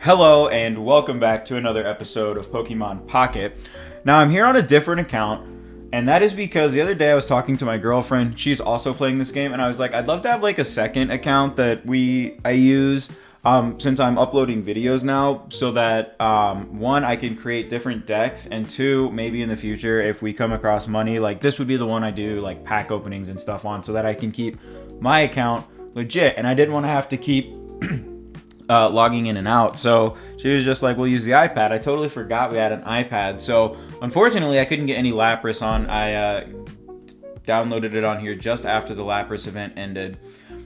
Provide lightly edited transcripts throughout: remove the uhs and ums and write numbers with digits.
Hello and welcome back to another episode of Pokemon Pocket. Now I'm here on a different account, and that is because the other day I was talking to my girlfriend. She's also playing this game, and I was like, I'd love to have like a second account that I use since I'm uploading videos now, so that one, I can create different decks, and two, maybe in the future if we come across money, like this would be the one I do like pack openings and stuff on, so that I can keep my account legit, and I didn't want to have to keep logging in and out. So she was just like, we'll use the iPad. I totally forgot we had an iPad. So unfortunately, I couldn't get any Lapras on. I downloaded it on here just after the Lapras event ended.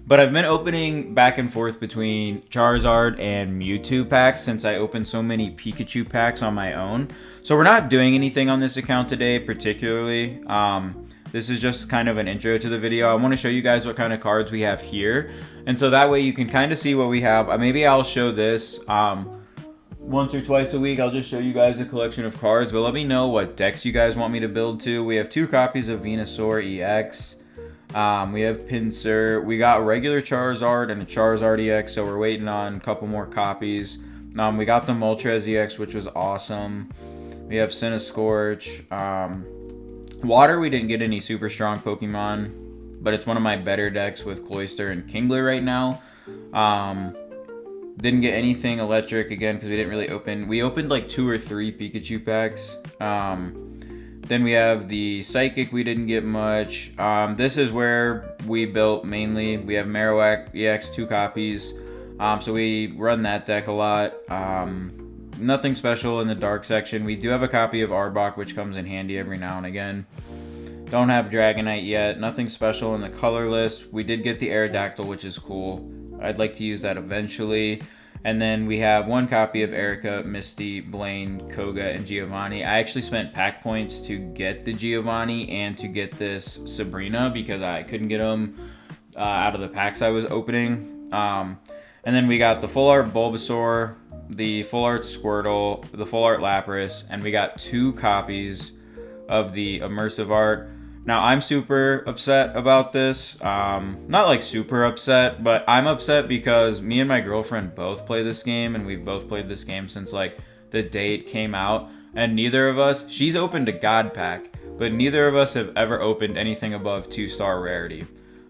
But I've been opening back and forth between Charizard and Mewtwo packs since I opened so many Pikachu packs on my own. So we're not doing anything on this account today particularly. This is just kind of an intro to the video. I want to show you guys what kind of cards we have here. And so that way you can kind of see what we have. Maybe I'll show this once or twice a week. I'll just show you guys a collection of cards. But let me know what decks you guys want me to build to. We have 2 copies of Venusaur EX. We have Pinsir. We got regular Charizard and a Charizard EX. So we're waiting on a couple more copies. We got the Moltres EX, which was awesome. We have Cinescorch. Water, we didn't get any super strong Pokemon, but it's one of my better decks with Cloyster and Kingler right now. Didn't get anything electric again because we didn't really open. We opened like 2 or 3 Pikachu packs. Then we have the Psychic, we didn't get much. This is where we built mainly. We have Marowak EX, 2 copies. So we run that deck a lot. Nothing special in the dark section. We do have a copy of Arbok, which comes in handy every now and again. Don't have Dragonite yet. Nothing special in the colorless. We did get the Aerodactyl, which is cool. I'd like to use that eventually. And then we have 1 copy of Erica, Misty, Blaine, Koga, and Giovanni. I actually spent pack points to get the Giovanni and to get this Sabrina because I couldn't get them out of the packs I was opening. And then we got the Full Art Bulbasaur, the Full Art Squirtle, the Full Art Lapras, and we got 2 copies of the Immersive Art. Now, I'm super upset about this. Not like super upset, but I'm upset because me and my girlfriend both play this game, and we've both played this game since like the day it came out, and neither of us, she's opened a God Pack, but neither of us have ever opened anything above 2-star rarity.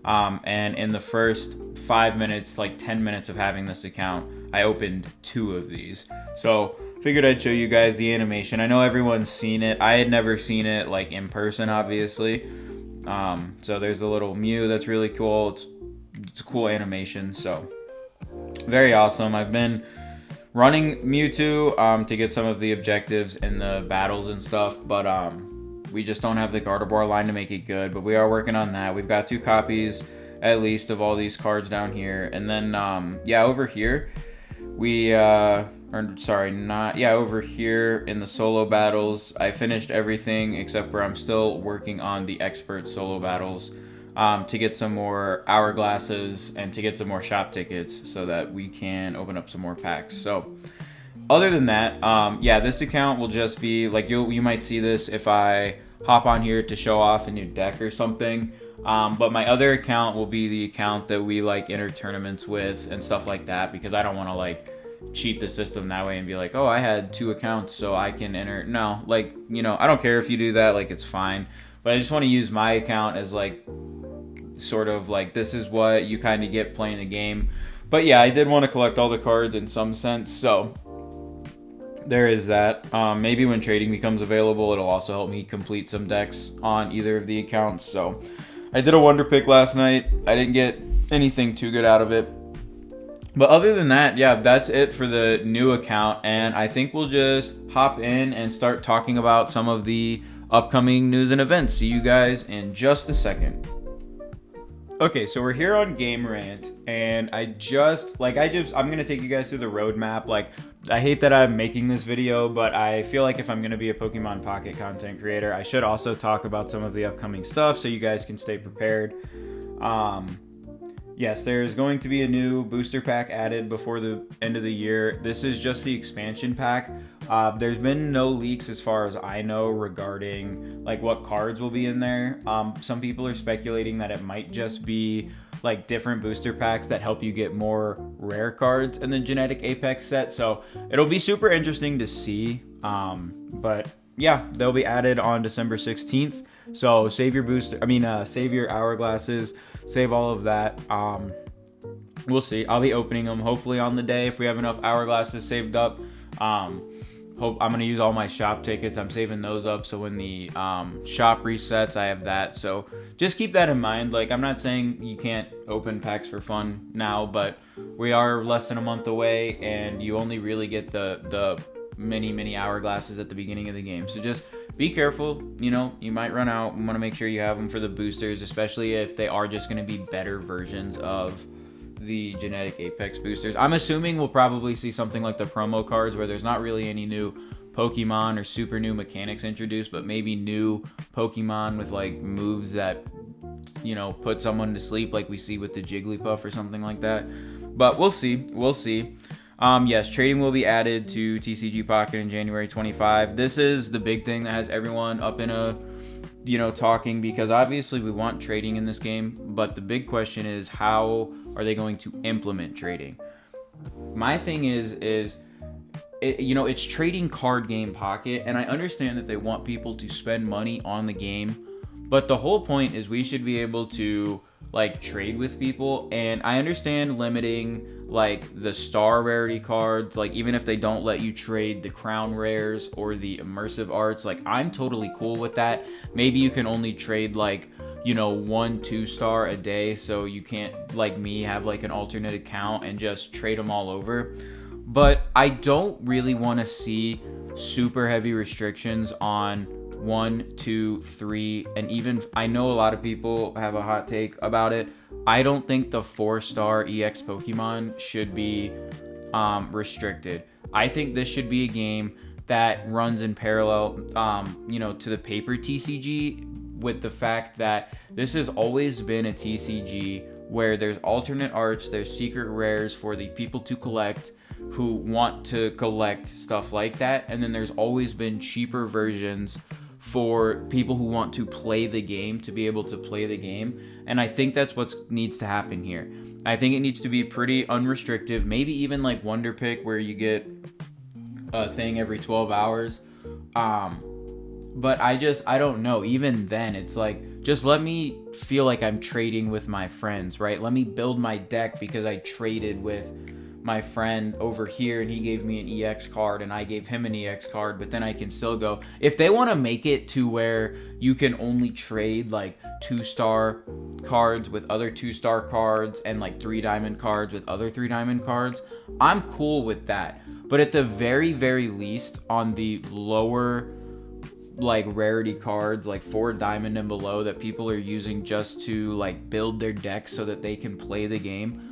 And in the first 5 minutes, like 10 minutes of having this account, I opened 2 of these. So figured I'd show you guys the animation. I know everyone's seen it. I had never seen it like in person, obviously. So there's a little Mew that's really cool. It's a cool animation. So very awesome. I've been running Mewtwo to get some of the objectives in the battles and stuff, but we just don't have the Gardevoir line to make it good, but we are working on that. We've got 2 copies at least of all these cards down here. And then, over here, over here in the solo battles, I finished everything except for I'm still working on the expert solo battles to get some more hourglasses and to get some more shop tickets so that we can open up some more packs. So other than that, this account will just be like you might see this if I hop on here to show off a new deck or something. But my other account will be the account that we like enter tournaments with and stuff like that, because I don't want to like cheat the system that way and be like, oh, I had 2 accounts so I can enter. No, like, I don't care if you do that, like it's fine. But I just want to use my account as like sort of like this is what you kind of get playing the game. But yeah, I did want to collect all the cards in some sense, so there is that. Maybe when trading becomes available, it'll also help me complete some decks on either of the accounts. So I did a wonder pick last night. I didn't get anything too good out of it. But other than that, yeah, that's it for the new account. And I think we'll just hop in and start talking about some of the upcoming news and events. See you guys in just a second. Okay, so we're here on Game Rant, and I'm gonna take you guys through the roadmap. Like, I hate that I'm making this video, but I feel like if I'm gonna be a Pokemon Pocket content creator, I should also talk about some of the upcoming stuff so you guys can stay prepared. Yes, there's going to be a new booster pack added before the end of the year. This is just the expansion pack. There's been no leaks as far as I know regarding like what cards will be in there. Some people are speculating that it might just be like different booster packs that help you get more rare cards in the Genetic Apex set. So it'll be super interesting to see. But yeah, they'll be added on December 16th. So save your save your hourglasses, save all of that. We'll see. I'll be opening them hopefully on the day if we have enough hourglasses saved up. I'm gonna use all my shop tickets. I'm saving those up so when the shop resets, I have that. So just keep that in mind. Like, I'm not saying you can't open packs for fun now, but we are less than a month away, and you only really get the mini hourglasses at the beginning of the game. So just be careful. You know, you might run out. You want to make sure you have them for the boosters, especially if they are just going to be better versions of the Genetic Apex boosters. I'm assuming we'll probably see something like the promo cards where there's not really any new Pokemon or super new mechanics introduced, but maybe new Pokemon with like moves that, you know, put someone to sleep like we see with the Jigglypuff or something like that. But we'll see. Yes, trading will be added to TCG Pocket in January 25. This is the big thing that has everyone up in a, you know, talking, because obviously we want trading in this game, but the big question is, how are they going to implement trading? My thing is it's trading card game Pocket, and I understand that they want people to spend money on the game, but the whole point is we should be able to like trade with people. And I understand limiting like the star rarity cards, like even if they don't let you trade the crown rares or the immersive arts, like I'm totally cool with that. Maybe you can only trade like, you know, 1-2 star a day, so you can't, like me, have like an alternate account and just trade them all over. But I don't really want to see super heavy restrictions on 1, 2, 3, and even, I know a lot of people have a hot take about it. I don't think the 4-star EX Pokemon should be restricted. I think this should be a game that runs in parallel, to the paper TCG, with the fact that this has always been a TCG where there's alternate arts, there's secret rares for the people to collect who want to collect stuff like that, and then there's always been cheaper versions for people who want to play the game to be able to play the game. And I think that's what needs to happen here. I think it needs to be pretty unrestricted, maybe even like Wonder Pick, where you get a thing every 12 hours. But I don't know. Even then, it's like, just let me feel like I'm trading with my friends, right? Let me build my deck because I traded with my friend over here and he gave me an EX card and I gave him an EX card, but then I can still go. If they want to make it to where you can only trade like 2-star cards with other 2-star cards and like 3-diamond cards with other 3-diamond cards, I'm cool with that. But at the very, very least, on the lower like rarity cards, like 4-diamond and below, that people are using just to like build their deck so that they can play the game,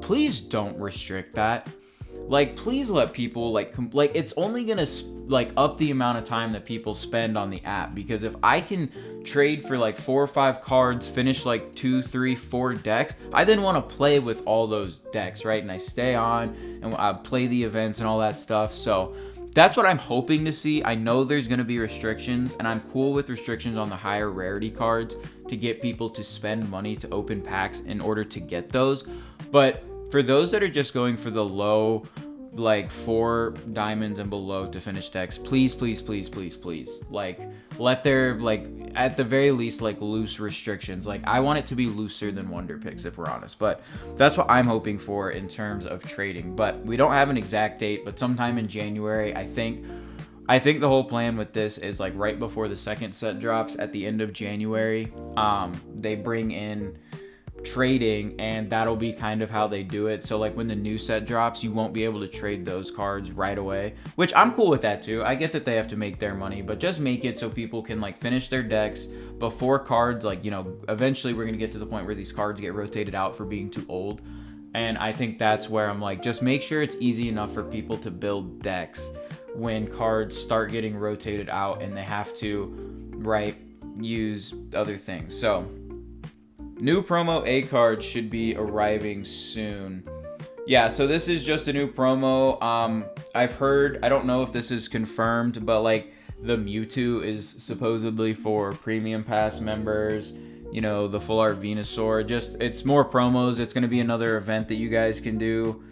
please don't restrict that. Like, please let people like it's only gonna like up the amount of time that people spend on the app. Because if I can trade for like 4 or 5 cards, finish like 2, 3, 4 decks, I then want to play with all those decks, right? And I stay on and I play the events and all that stuff. So that's what I'm hoping to see. I know there's going to be restrictions, and I'm cool with restrictions on the higher rarity cards to get people to spend money to open packs in order to get those. But for those that are just going for the low, like 4 diamonds and below to finish decks, please, like, let there, like, at the very least, like, loose restrictions. Like, I want it to be looser than Wonder Picks, if we're honest. But that's what I'm hoping for in terms of trading. But we don't have an exact date, but sometime in January, I think the whole plan with this is like right before the second set drops at the end of January. They bring in trading, and that'll be kind of how they do it. So like when the new set drops, you won't be able to trade those cards right away, which I'm cool with that too. I get that they have to make their money, but just make it so people can like finish their decks before cards, like, you know, eventually we're gonna get to the point where these cards get rotated out for being too old. And I think that's where I'm like, just make sure it's easy enough for people to build decks when cards start getting rotated out and they have to, right, use other things. So new promo A cards should be arriving soon. Yeah, so this is just a new promo. I've heard, I don't know if this is confirmed, but like the Mewtwo is supposedly for Premium Pass members. you know, the full art Venusaur. Just, it's more promos. It's going to be another event that you guys can do.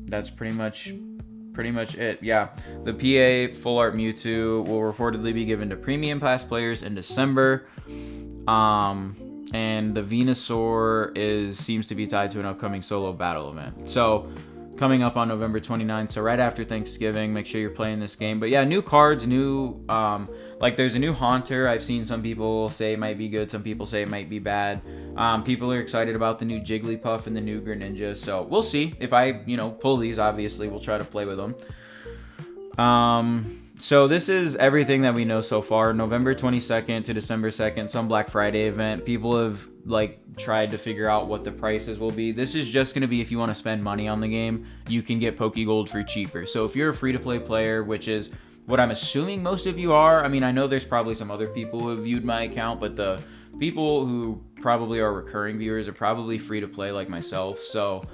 That's pretty much it. Yeah, the PA full art Mewtwo will reportedly be given to premium pass players in December. And the Venusaur seems to be tied to an upcoming solo battle event. So coming up on November 29th, so right after Thanksgiving, make sure you're playing this game. But yeah, new cards, like there's a new Haunter. I've seen some people say it might be good, some people say it might be bad. People are excited about the new Jigglypuff and the new Greninja, so we'll see. If I, pull these, obviously, we'll try to play with them. So this is everything that we know so far. November 22nd to December 2nd, some Black Friday event. People have tried to figure out what the prices will be. This is just going to be if you want to spend money on the game, you can get Pokegold for cheaper. So if you're a free-to-play player, which is what I'm assuming most of you are, I mean, I know there's probably some other people who have viewed my account, but the people who probably are recurring viewers are probably free to play like myself, so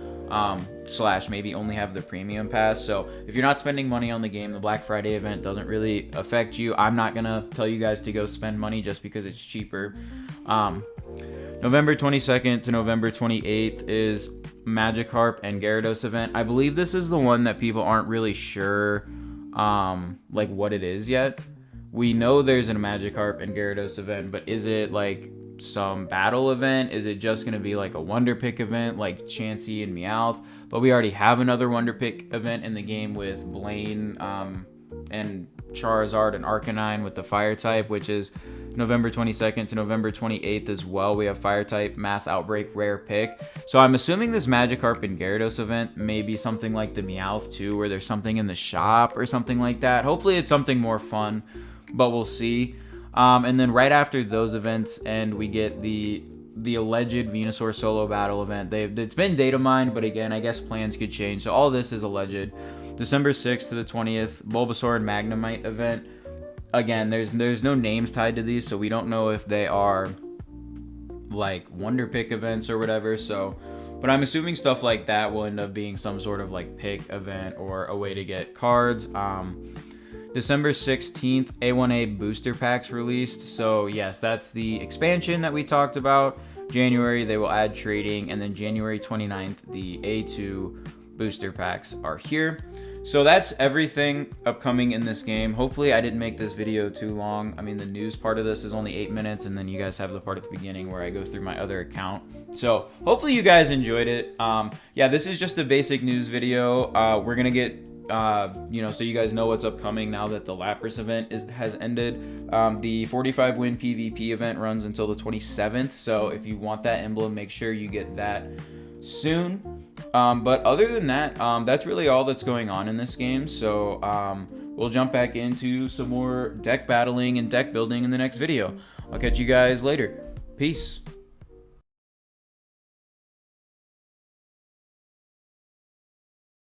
/ maybe only have the premium pass. So if you're not spending money on the game, the Black Friday event doesn't really affect you. I'm not gonna tell you guys to go spend money just because it's cheaper. November 22nd to November 28th is Magikarp and Gyarados event. I believe this is the one that people aren't really sure what it is yet. We know there's a Magikarp and Gyarados event, but is it like some battle event? Is it just going to be like a Wonder Pick event like Chansey and Meowth? But we already have another Wonder Pick event in the game with Blaine and Charizard and Arcanine with the Fire type, which is November 22nd to November 28th as well. We have Fire type Mass Outbreak Rare Pick. So I'm assuming this Magikarp and Gyarados event may be something like the Meowth too, where there's something in the shop or something like that. Hopefully it's something more fun, but we'll see. And then right after those events end, we get the alleged Venusaur solo battle event. It's been data mined, but again, I guess plans could change. So all this is alleged. December 6th to the 20th, Bulbasaur and Magnemite event. Again, there's no names tied to these, so we don't know if they are like Wonder Pick events or whatever. So, but I'm assuming stuff like that will end up being some sort of like pick event or a way to get cards. December 16th, A1A booster packs released. So yes, that's the expansion that we talked about. January, they will add trading. And then January 29th, the A2 booster packs are here. So that's everything upcoming in this game. Hopefully I didn't make this video too long. I mean, the news part of this is only 8 minutes, and then you guys have the part at the beginning where I go through my other account. So hopefully you guys enjoyed it. Yeah, this is just a basic news video. We're gonna get so you guys know what's upcoming now that the Lapras event has ended. The 45 win PvP event runs until the 27th, so if you want that emblem, make sure you get that soon. But other than that, that's really all that's going on in this game. So we'll jump back into some more deck battling and deck building in the next video. I'll catch you guys later. Peace.